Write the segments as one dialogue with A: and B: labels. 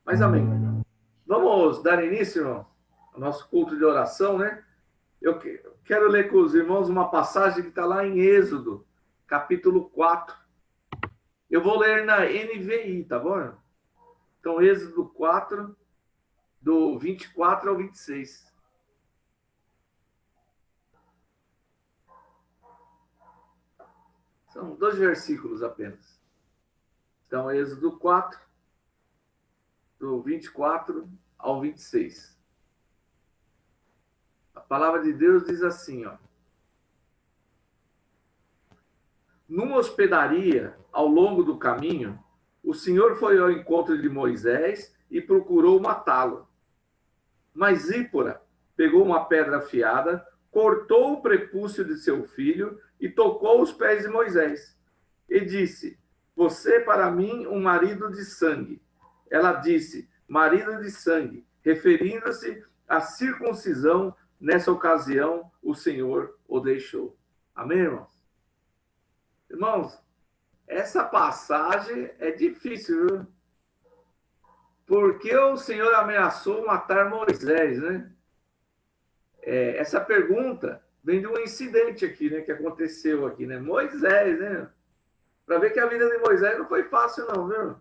A: Mas amém. Vamos dar início, irmão, ao nosso culto de oração, né? Eu quero ler com os irmãos uma passagem que está lá em Êxodo, capítulo 4. Eu vou ler na NVI, tá bom? Então, Êxodo 4, do 24 ao 26. São 2 versículos apenas. Então, Êxodo 4, do 24 ao 26. A palavra de Deus diz assim, ó. Numa hospedaria, ao longo do caminho, o Senhor foi ao encontro de Moisés e procurou matá-lo. Mas Zípora pegou uma pedra afiada, cortou o prepúcio de seu filho e tocou os pés de Moisés. E disse, você para mim um marido de sangue. Ela disse, marido de sangue, referindo-se à circuncisão. Nessa ocasião, o Senhor o deixou. Amém, irmãos? Irmãos, essa passagem é difícil, viu? Porque o Senhor ameaçou matar Moisés, né? Essa pergunta vem de um incidente aqui, né? Que aconteceu aqui, né? Moisés, né? Para ver que a vida de Moisés não foi fácil, não, viu?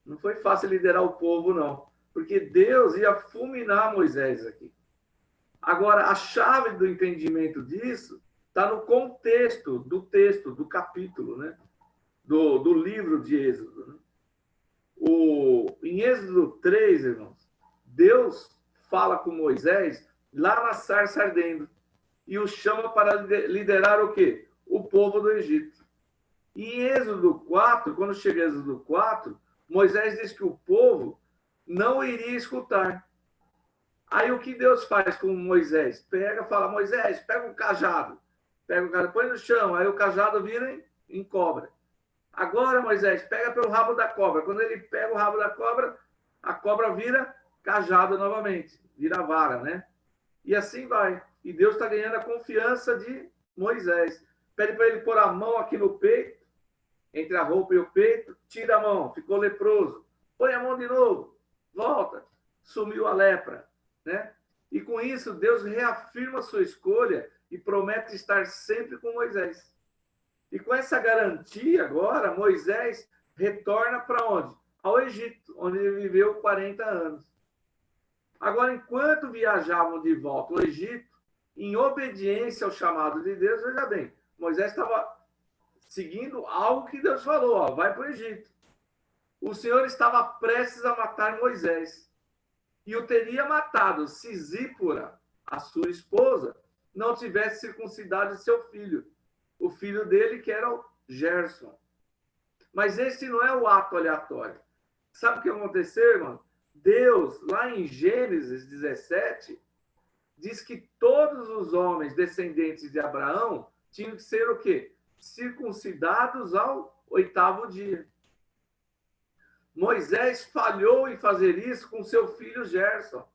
A: Não foi fácil liderar o povo, não. Porque Deus ia fulminar Moisés aqui. Agora, a chave do entendimento disso está no contexto do texto, do capítulo, né? Do livro de Êxodo. Né? Em Êxodo 3, irmãos, Deus fala com Moisés lá na sarça ardendo e o chama para liderar o quê? O povo do Egito. E em Êxodo 4, quando chega Êxodo 4, Moisés diz que o povo não iria escutar. Aí o que Deus faz com Moisés? Fala, Moisés, pega o cajado, põe no chão, aí o cajado vira em cobra. Agora, Moisés, pega pelo rabo da cobra. Quando ele pega o rabo da cobra, a cobra vira cajado novamente, vira vara, né? E assim vai. E Deus está ganhando a confiança de Moisés. Pede para ele pôr a mão aqui no peito, entre a roupa e o peito, tira a mão, ficou leproso. Põe a mão de novo, volta, sumiu a lepra, né? E com isso, Deus reafirma sua escolha e promete estar sempre com Moisés. E com essa garantia agora, Moisés retorna para onde? Ao Egito, onde ele viveu 40 anos. Agora, enquanto viajavam de volta ao Egito, em obediência ao chamado de Deus, veja bem, Moisés estava seguindo algo que Deus falou, ó, vai para o Egito. O Senhor estava prestes a matar Moisés. E o teria matado se Zípora, a sua esposa, não tivesse circuncidado seu filho. O filho dele, que era o Gerson. Mas esse não é o ato aleatório. Sabe o que aconteceu, irmão? Deus, lá em Gênesis 17, diz que todos os homens descendentes de Abraão tinham que ser o quê? Circuncidados ao 8º dia. Moisés falhou em fazer isso com seu filho Gerson.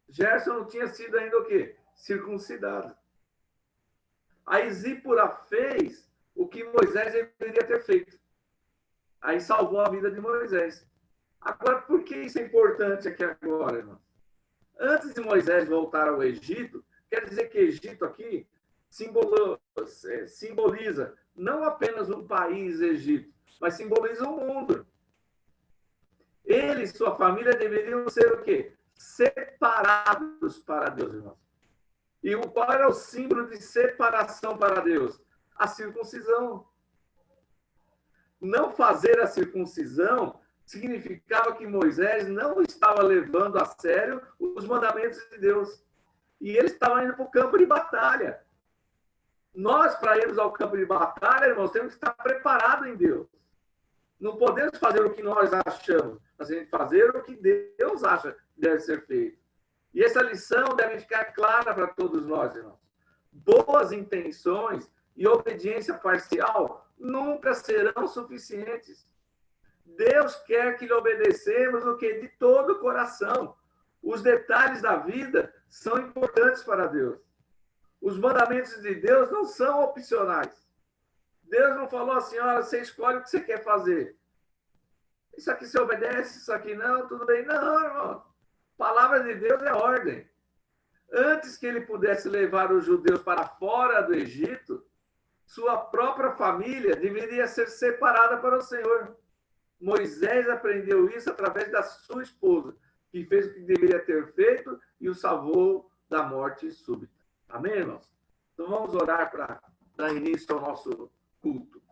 A: Gerson não tinha sido ainda o quê? Circuncidado. Aí Zípora fez o que Moisés deveria ter feito. Aí salvou a vida de Moisés. Agora, por que isso é importante aqui agora, irmão? Antes de Moisés voltar ao Egito, quer dizer que Egito aqui simboliza não apenas um país, Egito, mas simboliza o mundo. Ele e sua família deveriam ser o quê? Separados para Deus, irmão. E qual era o símbolo de separação para Deus? A circuncisão. Não fazer a circuncisão significava que Moisés não estava levando a sério os mandamentos de Deus. E ele estava indo para o campo de batalha. Nós, para irmos ao campo de batalha, irmãos, temos que estar preparados em Deus. Não podemos fazer o que nós achamos, mas temos que fazer o que Deus acha que deve ser feito. E essa lição deve ficar clara para todos nós, irmãos. Boas intenções e obediência parcial nunca serão suficientes. Deus quer que lhe obedecemos o que? De todo o coração. Os detalhes da vida são importantes para Deus. Os mandamentos de Deus não são opcionais. Deus não falou assim, olha, você escolhe o que você quer fazer. Isso aqui você obedece, isso aqui não, tudo bem. Não, irmão. Palavra de Deus é ordem. Antes que ele pudesse levar os judeus para fora do Egito, sua própria família deveria ser separada para o Senhor. Moisés aprendeu isso através da sua esposa, que fez o que deveria ter feito e o salvou da morte súbita. Amém, irmãos? Então vamos orar para dar início ao nosso culto.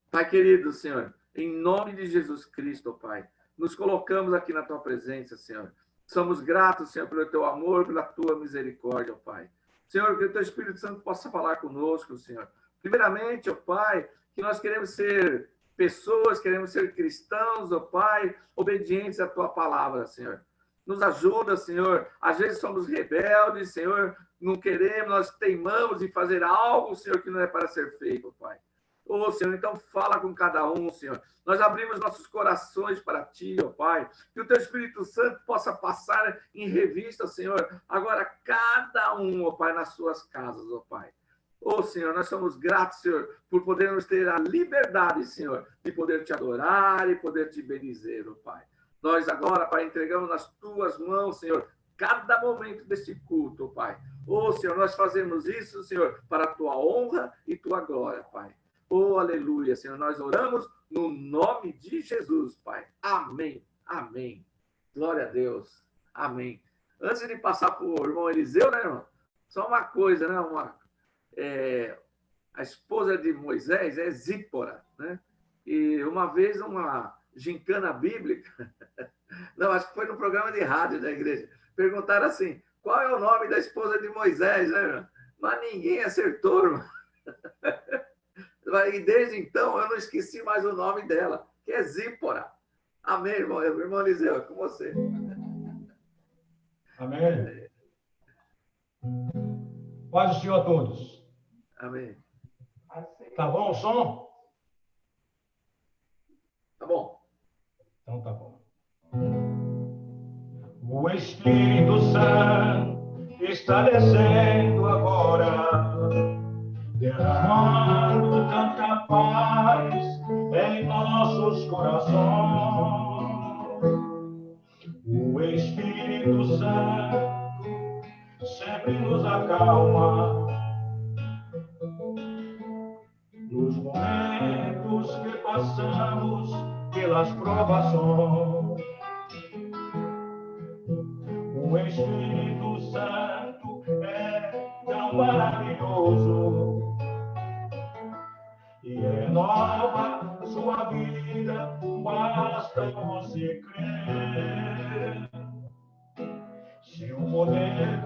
A: Pai querido, Senhor, em nome de Jesus Cristo, Pai, nos colocamos aqui na tua presença, Senhor. Somos gratos, Senhor, pelo teu amor, pela tua misericórdia, Pai. Senhor, que o teu Espírito Santo possa falar conosco, Senhor. Primeiramente, ó Pai, que nós queremos ser pessoas, queremos ser cristãos, ó Pai, obedientes à tua palavra, Senhor. Nos ajuda, Senhor. Às vezes somos rebeldes, Senhor, não queremos, nós teimamos em fazer algo, Senhor, que não é para ser feito, ó Pai. Ô, Senhor, então fala com cada um, Senhor. Nós abrimos nossos corações para Ti, ó Pai. Que o Teu Espírito Santo possa passar em revista, Senhor, agora cada um, ó Pai, nas suas casas, ó Pai. Ô, Senhor, nós somos gratos, Senhor, por podermos ter a liberdade, Senhor, de poder Te adorar e poder Te bendizer, ó Pai. Nós agora, Pai, entregamos nas Tuas mãos, Senhor, cada momento deste culto, ó Pai. Ô, Senhor, nós fazemos isso, Senhor, para a Tua honra e Tua glória, Pai. Oh, aleluia, Senhor. Nós oramos no nome de Jesus, Pai. Amém. Amém. Glória a Deus. Amém. Antes de passar para o irmão Eliseu, né, irmão? Só uma coisa, né? A esposa de Moisés é Zípora, né? E uma vez, uma gincana bíblica, não, acho que foi no programa de rádio da igreja, perguntaram assim, qual é o nome da esposa de Moisés, né, irmão? Mas ninguém acertou, irmão. E desde então eu não esqueci mais o nome dela, que é Zípora. Amém, irmão? Irmão Eliseu, é com você.
B: Amém. Paz do Senhor a todos.
A: Amém.
B: Tá bom o som?
A: Tá bom.
B: Então tá bom. O Espírito Santo está descendo agora, derramando tanta paz em nossos corações. O Espírito Santo sempre nos acalma nos momentos que passamos pelas provações. O Espírito Santo é tão maravilhoso e renova sua vida, basta você crer. Seu poder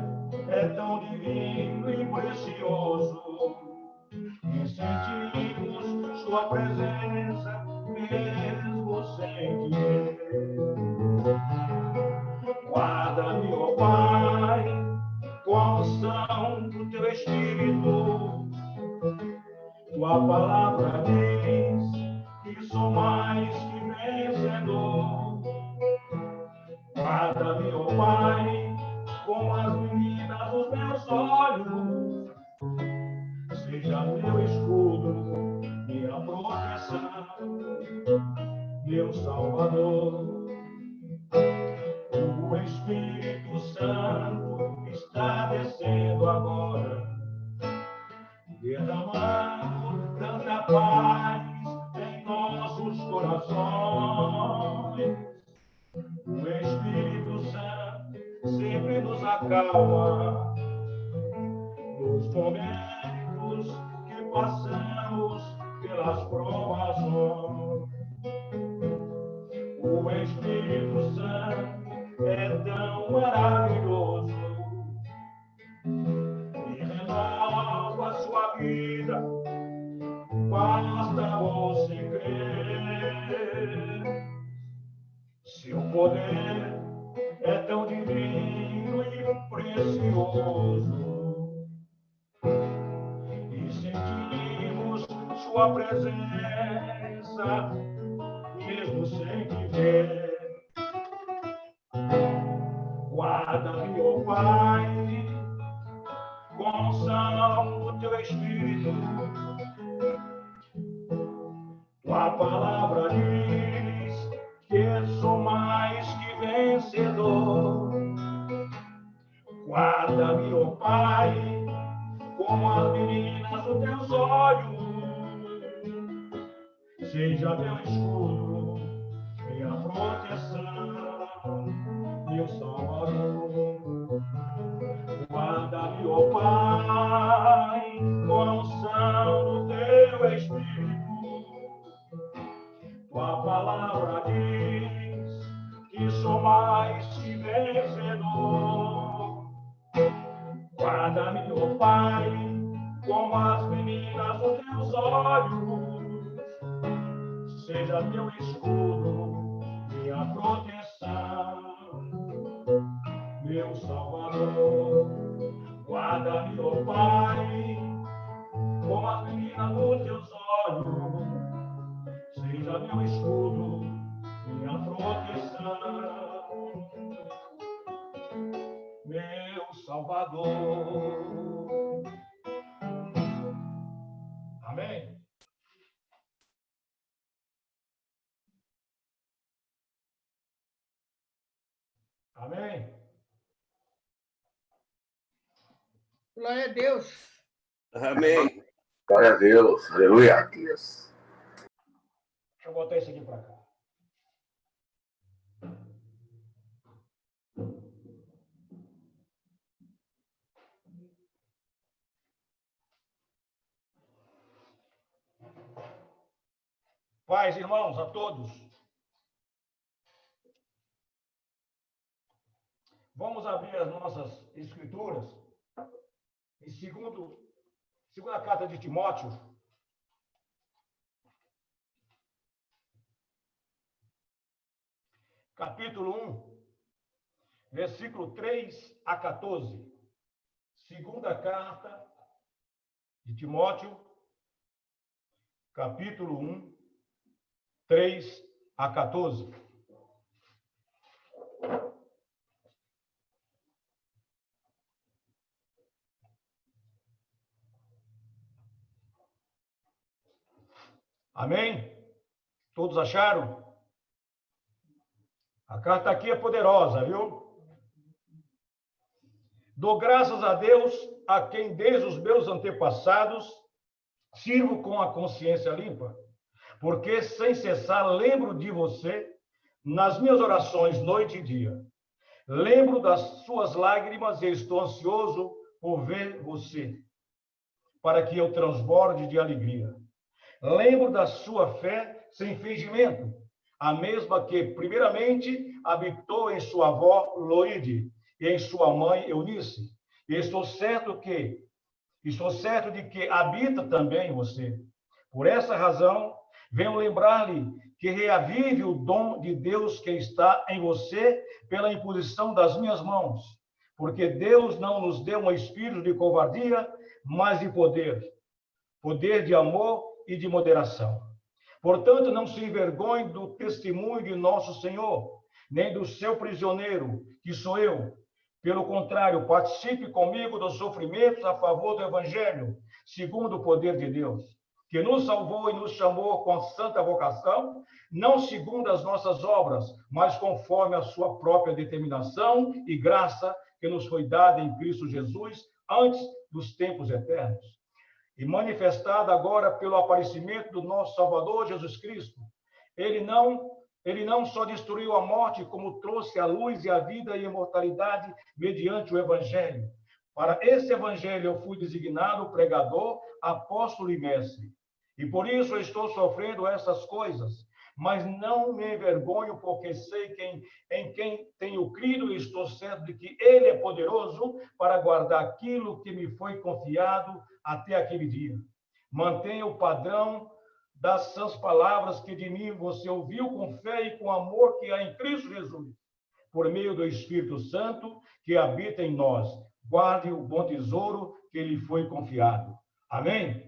B: é tão divino e precioso e sentimos sua presença mesmo sem querer. Guarda-me, ó Pai, com a unção do teu Espírito. Tua palavra diz que sou mais que vencedor. Guarda-me, ó Pai, com as meninas dos meus olhos. Seja meu escudo, minha proteção, meu Salvador. O Espírito Santo está descendo agora, derramando tanta paz em nossos corações. O Espírito Santo sempre nos acalma nos momentos que passamos pelas provações. O Espírito Santo é tão maravilhoso e renova sua vida, basta você crer. Seu poder é tão divino e precioso e sentimos sua presença mesmo sem te ver. Guarda-me, ó Pai, com a unção do teu Espírito. Tua palavra diz Pai, como as meninas dos teus olhos. Seja meu escudo, minha proteção, meu Salvador. Guarda-me, ó Pai, com a unção do teu Espírito. Tua palavra diz que sou mais que vencedor. Guarda-me, ó Pai, como as meninas dos teus olhos. Seja meu escudo, minha proteção, meu Salvador. Guarda-me, ó Pai, como as meninas dos teus olhos. Seja meu escudo, minha proteção, meu Salvador. Amém? Amém?
C: Glória a Deus.
D: Amém.
A: Glória a Deus. Aleluia.
B: Deixa eu botar isso aqui para cá. Paz, irmãos, a todos. Vamos abrir as nossas escrituras em segunda carta de Timóteo, capítulo 1, versículo 3 a 14. Segunda carta de Timóteo, capítulo 1, 3 a 14. Amém? Todos acharam? A carta aqui é poderosa, viu? Dou graças a Deus, a quem desde os meus antepassados sirvo com a consciência limpa, porque sem cessar lembro de você nas minhas orações noite e dia. Lembro das suas lágrimas e estou ansioso por ver você, para que eu transborde de alegria. Lembro da sua fé sem fingimento, a mesma que primeiramente habitou em sua avó Loide e em sua mãe Eunice. E estou certo de que habita também em você. Por essa razão, venho lembrar-lhe que reavive o dom de Deus que está em você pela imposição das minhas mãos. Porque Deus não nos deu um espírito de covardia, mas de poder de amor e de moderação. Portanto, não se envergonhe do testemunho de nosso Senhor, nem do seu prisioneiro, que sou eu. Pelo contrário, participe comigo dos sofrimentos a favor do Evangelho, segundo o poder de Deus, que nos salvou e nos chamou com santa vocação, não segundo as nossas obras, mas conforme a sua própria determinação e graça que nos foi dada em Cristo Jesus antes dos tempos eternos, e manifestada agora pelo aparecimento do nosso Salvador Jesus Cristo. Ele não só destruiu a morte, como trouxe a luz e a vida e a imortalidade mediante o Evangelho. Para esse Evangelho eu fui designado pregador, apóstolo e mestre. E por isso eu estou sofrendo essas coisas. Mas não me envergonho, porque sei em quem tenho crido e estou certo de que Ele é poderoso para guardar aquilo que me foi confiado até aquele dia. Mantenha o padrão das sãs palavras que de mim você ouviu com fé e com amor que há em Cristo Jesus, por meio do Espírito Santo que habita em nós. Guarde o bom tesouro que lhe foi confiado. Amém?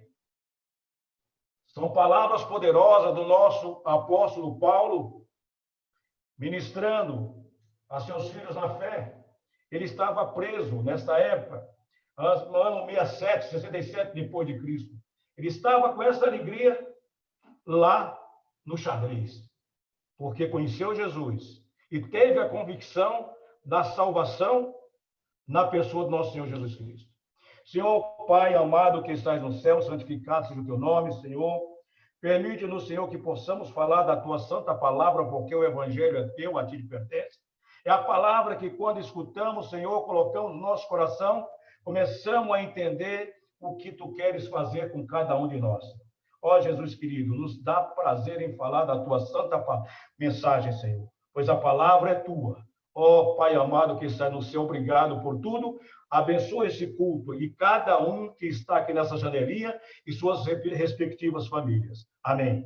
B: São palavras poderosas do nosso apóstolo Paulo, ministrando a seus filhos na fé. Ele estava preso nessa época, no ano 67 depois de Cristo. Ele estava com essa alegria lá no xadrez, porque conheceu Jesus e teve a convicção da salvação na pessoa do nosso Senhor Jesus Cristo. Senhor, Pai amado que estás no céu, santificado seja o teu nome, Senhor. Permite-nos, Senhor, que possamos falar da tua santa palavra, porque o evangelho é teu, a ti te pertence. É a palavra que, quando escutamos, Senhor, colocamos no nosso coração, começamos a entender o que tu queres fazer com cada um de nós. Ó Jesus querido, nos dá prazer em falar da tua santa mensagem, Senhor, pois a palavra é tua. Ó Pai amado que está no céu, obrigado por tudo. Abençoa esse culto e cada um que está aqui nessa janelinha e suas respectivas famílias. Amém.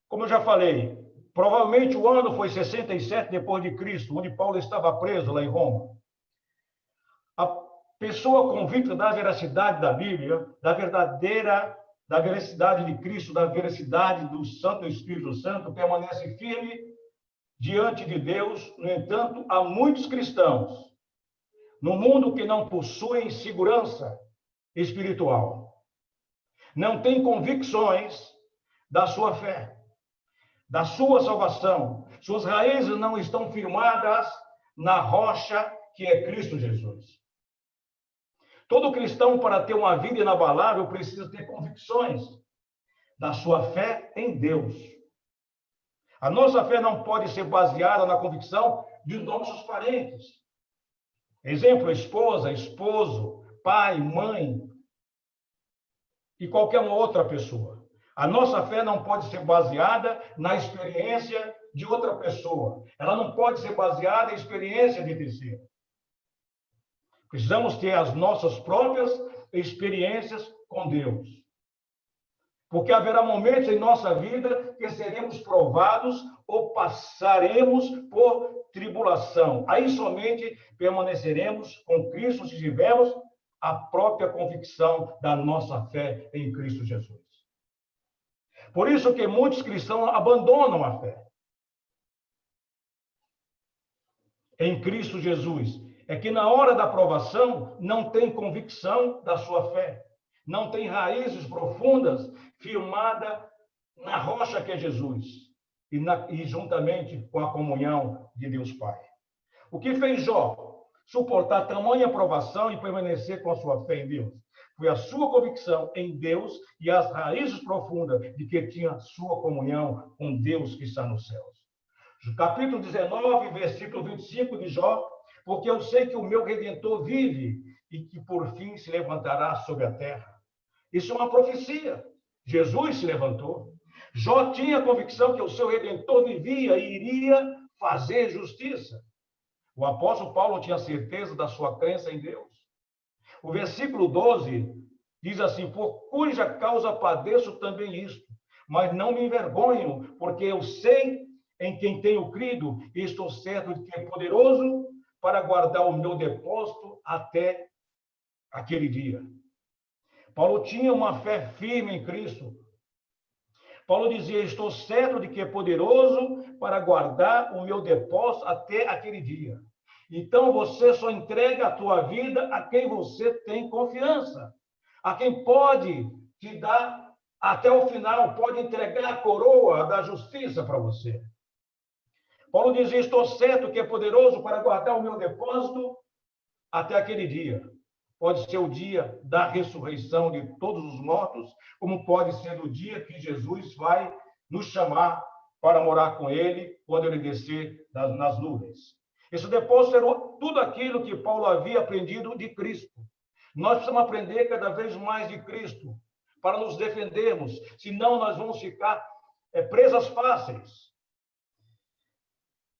B: Como eu já falei, provavelmente o ano foi 67 depois de Cristo, onde Paulo estava preso lá em Roma. A pessoa convicta da veracidade da Bíblia, da veracidade de Cristo, da veracidade do Santo Espírito Santo, permanece firme diante de Deus. No entanto, há muitos cristãos no mundo que não possuem segurança espiritual, não têm convicções da sua fé, da sua salvação. Suas raízes não estão firmadas na rocha que é Cristo Jesus. Todo cristão, para ter uma vida inabalável, precisa ter convicções da sua fé em Deus. A nossa fé não pode ser baseada na convicção de nossos parentes. Exemplo, esposa, esposo, pai, mãe e qualquer outra pessoa. A nossa fé não pode ser baseada na experiência de outra pessoa. Ela não pode ser baseada em experiência de terceiro. Precisamos ter as nossas próprias experiências com Deus. Porque haverá momentos em nossa vida que seremos provados ou passaremos por tribulação. Aí somente permaneceremos com Cristo se tivermos a própria convicção da nossa fé em Cristo Jesus. Por isso que muitos cristãos abandonam a fé em Cristo Jesus. É que na hora da provação não tem convicção da sua fé. Não tem raízes profundas firmadas na rocha que é Jesus. E juntamente com a comunhão de Deus Pai. O que fez Jó suportar tamanha provação e permanecer com a sua fé em Deus? Foi a sua convicção em Deus e as raízes profundas de que tinha sua comunhão com Deus que está nos céus. Capítulo 19, versículo 25 de Jó. Porque eu sei que o meu Redentor vive e que por fim se levantará sobre a terra. Isso é uma profecia. Jesus se levantou. Jó tinha a convicção que o seu Redentor vivia e iria fazer justiça. O apóstolo Paulo tinha certeza da sua crença em Deus. O versículo 12 diz assim: por cuja causa padeço também isto, mas não me envergonho, porque eu sei em quem tenho crido e estou certo de que é poderoso para guardar o meu depósito até aquele dia. Paulo tinha uma fé firme em Cristo. Paulo dizia: estou certo de que é poderoso para guardar o meu depósito até aquele dia. Então, você só entrega a tua vida a quem você tem confiança, a quem pode te dar até o final, pode entregar a coroa da justiça para você. Paulo dizia: estou certo que é poderoso para guardar o meu depósito até aquele dia. Pode ser o dia da ressurreição de todos os mortos, como pode ser o dia que Jesus vai nos chamar para morar com ele, quando ele descer nas nuvens. Esse depósito era tudo aquilo que Paulo havia aprendido de Cristo. Nós precisamos aprender cada vez mais de Cristo para nos defendermos, senão nós vamos ficar presas fáceis.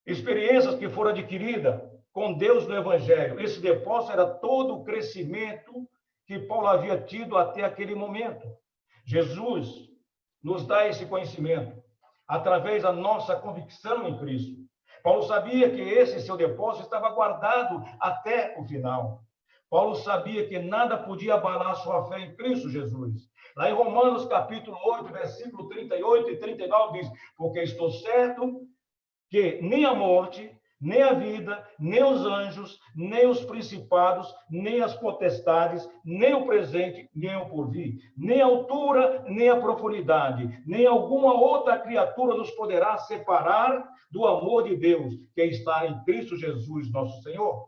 B: Experiências que foram adquiridas com Deus no Evangelho. Esse depósito era todo o crescimento que Paulo havia tido até aquele momento. Jesus nos dá esse conhecimento através da nossa convicção em Cristo. Paulo sabia que esse seu depósito estava guardado até o final. Paulo sabia que nada podia abalar sua fé em Cristo Jesus. Lá em Romanos capítulo 8, versículo 38 e 39 diz: porque estou certo que nem a morte, nem a vida, nem os anjos, nem os principados, nem as potestades, nem o presente, nem o porvir, nem a altura, nem a profundidade, nem alguma outra criatura nos poderá separar do amor de Deus, que está em Cristo Jesus, nosso Senhor.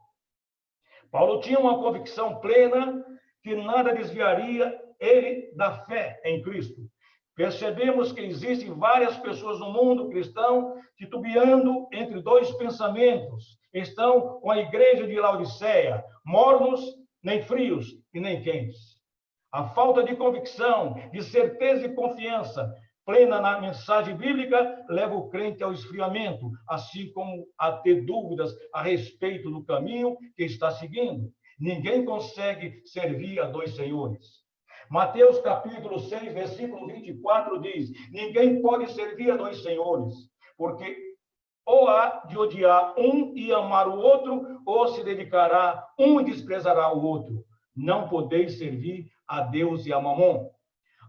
B: Paulo tinha uma convicção plena que nada desviaria ele da fé em Cristo. Percebemos que existem várias pessoas no mundo cristão titubeando entre dois pensamentos. Estão com a igreja de Laodiceia, mornos, nem frios e nem quentes. A falta de convicção, de certeza e confiança plena na mensagem bíblica leva o crente ao esfriamento, assim como a ter dúvidas a respeito do caminho que está seguindo. Ninguém consegue servir a dois senhores. Mateus capítulo 6, versículo 24 diz: ninguém pode servir a dois senhores, porque ou há de odiar um e amar o outro, ou se dedicará um e desprezará o outro. Não podeis servir a Deus e a Mamon.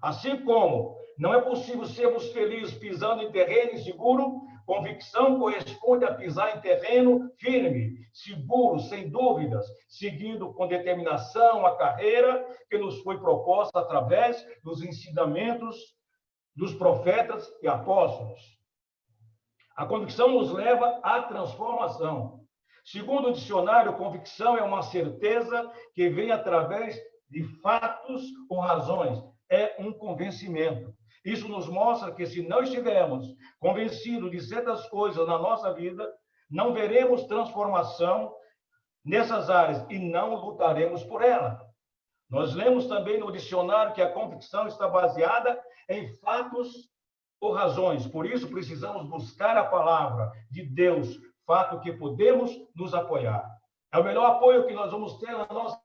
B: Assim como não é possível sermos felizes pisando em terreno inseguro, convicção corresponde a pisar em terreno firme, seguro, sem dúvidas, seguindo com determinação a carreira que nos foi proposta através dos ensinamentos dos profetas e apóstolos. A convicção nos leva à transformação. Segundo o dicionário, convicção é uma certeza que vem através de fatos ou razões. É um convencimento. Isso nos mostra que se não estivermos convencidos de certas coisas na nossa vida, não veremos transformação nessas áreas e não lutaremos por ela. Nós lemos também no dicionário que a convicção está baseada em fatos ou razões. Por isso, precisamos buscar a palavra de Deus, fato que podemos nos apoiar. É o melhor apoio que nós vamos ter na nossa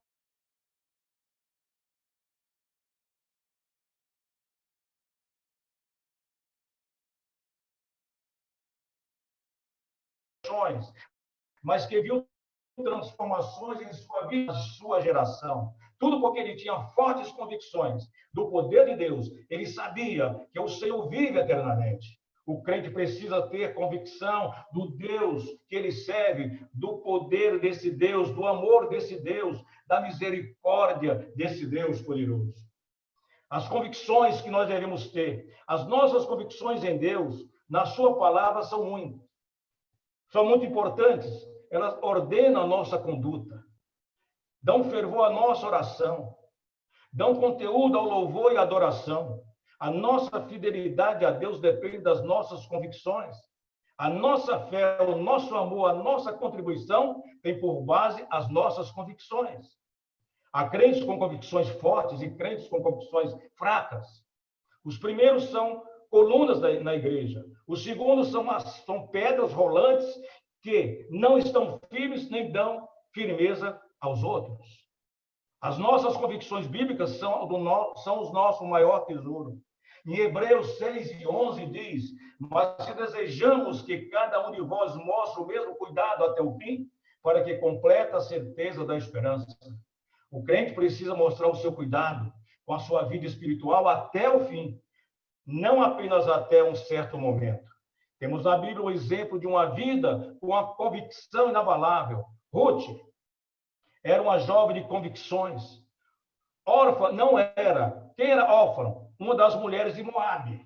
B: mas que viu transformações em sua vida, sua geração. Tudo porque ele tinha fortes convicções do poder de Deus. Ele sabia que o Senhor vive eternamente. O crente precisa ter convicção do Deus que ele serve, do poder desse Deus, do amor desse Deus, da misericórdia desse Deus poderoso. As convicções que nós devemos ter, as nossas convicções em Deus, na sua palavra, são muito importantes. Elas ordenam a nossa conduta, dão fervor à nossa oração, dão conteúdo ao louvor e adoração. A nossa fidelidade a Deus depende das nossas convicções. A nossa fé, o nosso amor, a nossa contribuição tem por base as nossas convicções. Há crentes com convicções fortes e crentes com convicções fracas. Os primeiros são colunas na igreja. Os segundos são pedras rolantes que não estão firmes nem dão firmeza aos outros. As nossas convicções bíblicas são o nosso maior tesouro. Em Hebreus 6 e 11 diz: mas se desejamos que cada um de vós mostre o mesmo cuidado até o fim, para que complete a certeza da esperança. O crente precisa mostrar o seu cuidado com a sua vida espiritual até o fim, não apenas até um certo momento. Temos na Bíblia o exemplo de uma vida com uma convicção inabalável. Ruth era uma jovem de convicções. Órfã não era. Quem era órfã? Uma das mulheres de Moabe.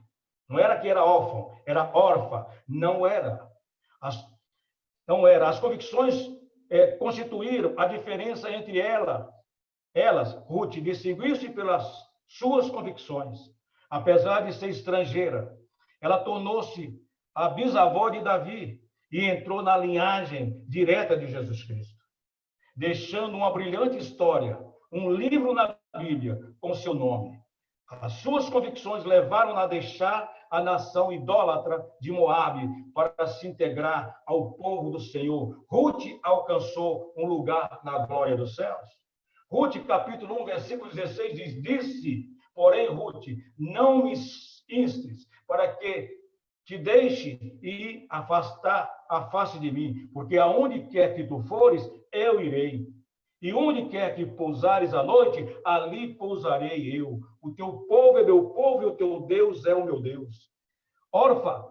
B: Não era que era órfã, era órfã. Não era. As convicções constituíram a diferença entre elas. Ruth distinguiu-se pelas suas convicções. Apesar de ser estrangeira, ela tornou-se a bisavó de Davi e entrou na linhagem direta de Jesus Cristo, deixando uma brilhante história, um livro na Bíblia com seu nome. As suas convicções levaram-na a deixar a nação idólatra de Moabe para se integrar ao povo do Senhor. Ruth alcançou um lugar na glória dos céus. Ruth, capítulo 1, versículo 16, diz: disse, porém, Ruth, não me instes para que te deixe e afaste de mim, porque aonde quer que tu fores, eu irei. E onde quer que pousares à noite, ali pousarei eu. O teu povo é meu povo e o teu Deus é o meu Deus. Órfã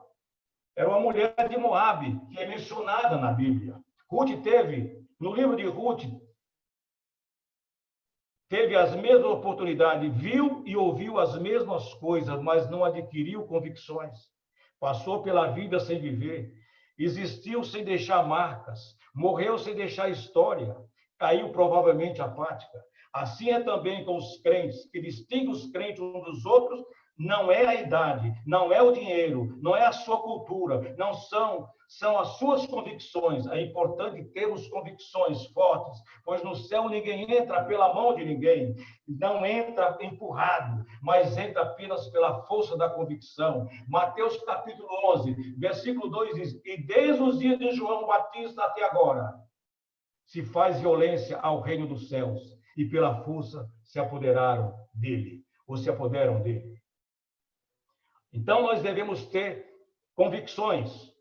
B: Era uma mulher de Moabe, que é mencionada na Bíblia. Ruth teve, no livro de Ruth, teve as mesmas oportunidades, viu e ouviu as mesmas coisas, mas não adquiriu convicções. Passou pela vida sem viver, existiu sem deixar marcas, morreu sem deixar história, caiu provavelmente apática. Assim é também com os crentes, que distingue os crentes uns dos outros, não é a idade, não é o dinheiro, não é a sua cultura, não são as suas convicções. É importante termos convicções fortes, pois no céu ninguém entra pela mão de ninguém, não entra empurrado, mas entra apenas pela força da convicção. Mateus capítulo 11, versículo 2 diz: e desde os dias de João Batista até agora, se faz violência ao reino dos céus, e pela força se apoderaram dele, ou se apoderam dele. Então, nós devemos ter convicções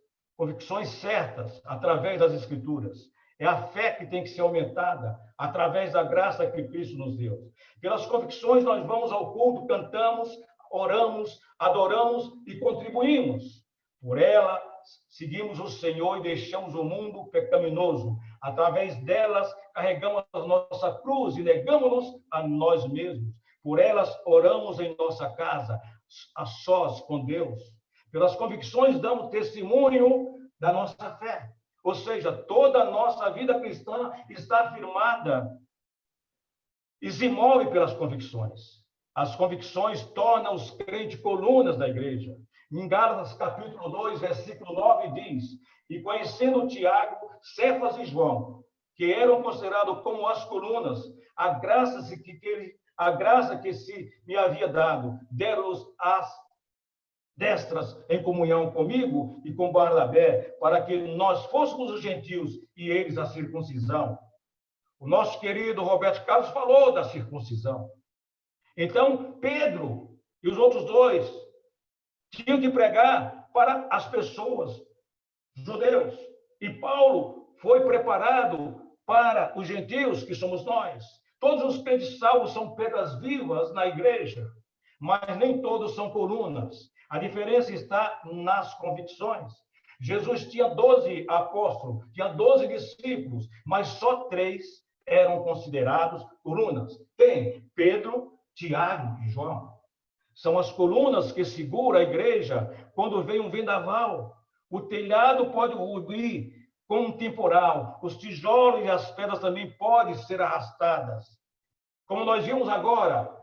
B: certas, através das Escrituras. É a fé que tem que ser aumentada, através da graça que Cristo nos deu. Pelas convicções, nós vamos ao culto, cantamos, oramos, adoramos e contribuímos. Por ela, seguimos o Senhor e deixamos o mundo pecaminoso. Através delas, carregamos a nossa cruz e negamos-nos a nós mesmos. Por elas, oramos em nossa casa, a sós com Deus. Pelas convicções, damos testemunho da nossa fé. Ou seja, toda a nossa vida cristã está firmada e se move pelas convicções. As convicções tornam os crentes colunas da igreja. Em Gálatas, capítulo 2, versículo 9, diz: e conhecendo Tiago, Cefas e João, que eram considerados como as colunas, a graça que se me havia dado, deram-os as destras em comunhão comigo e com Barnabé, para que nós fôssemos os gentios e eles a circuncisão. O nosso querido Roberto Carlos falou da circuncisão. Então, Pedro e os outros dois tinham que pregar para as pessoas, judeus. E Paulo foi preparado para os gentios, que somos nós. Todos os crentes salvos são pedras vivas na igreja, mas nem todos são colunas. A diferença está nas convicções. Jesus tinha 12 apóstolos, tinha 12 discípulos, mas só 3 eram considerados colunas. Tem Pedro, Tiago e João. São as colunas que seguram a igreja quando vem um vendaval. O telhado pode ruir com um temporal. Os tijolos e as pedras também podem ser arrastadas. Como nós vimos agora,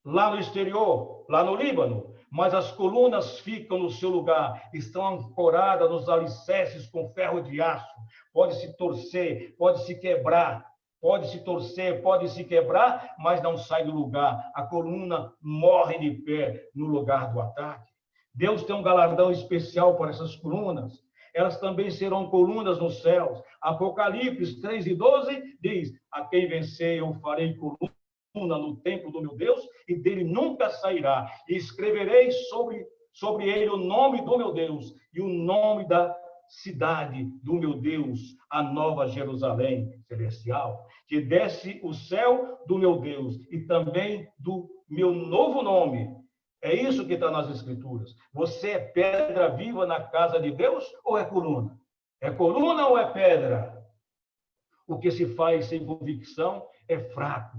B: lá no exterior, lá no Líbano, mas as colunas ficam no seu lugar, estão ancoradas nos alicerces com ferro de aço. Pode se torcer, pode se quebrar, pode se torcer, pode se quebrar, mas não sai do lugar. A coluna morre de pé no lugar do ataque. Deus tem um galardão especial para essas colunas. Elas também serão colunas nos céus. Apocalipse 3:12 diz: a quem vencer eu farei coluna no templo do meu Deus, e dele nunca sairá. E escreverei sobre ele o nome do meu Deus e o nome da cidade do meu Deus, a nova Jerusalém celestial, que desce o céu do meu Deus e também do meu novo nome. É isso que está nas Escrituras. Você é pedra viva na casa de Deus ou é coluna? É coluna ou é pedra? O que se faz sem convicção é fraco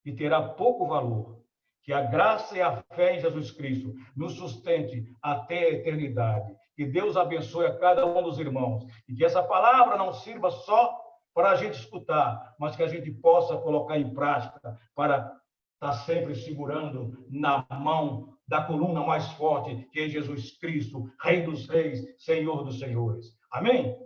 B: e terá pouco valor. Que a graça e a fé em Jesus Cristo nos sustente até a eternidade. Que Deus abençoe a cada um dos irmãos. E que essa palavra não sirva só para a gente escutar, mas que a gente possa colocar em prática para estar sempre segurando na mão da coluna mais forte, que é Jesus Cristo, Rei dos Reis, Senhor dos Senhores. Amém?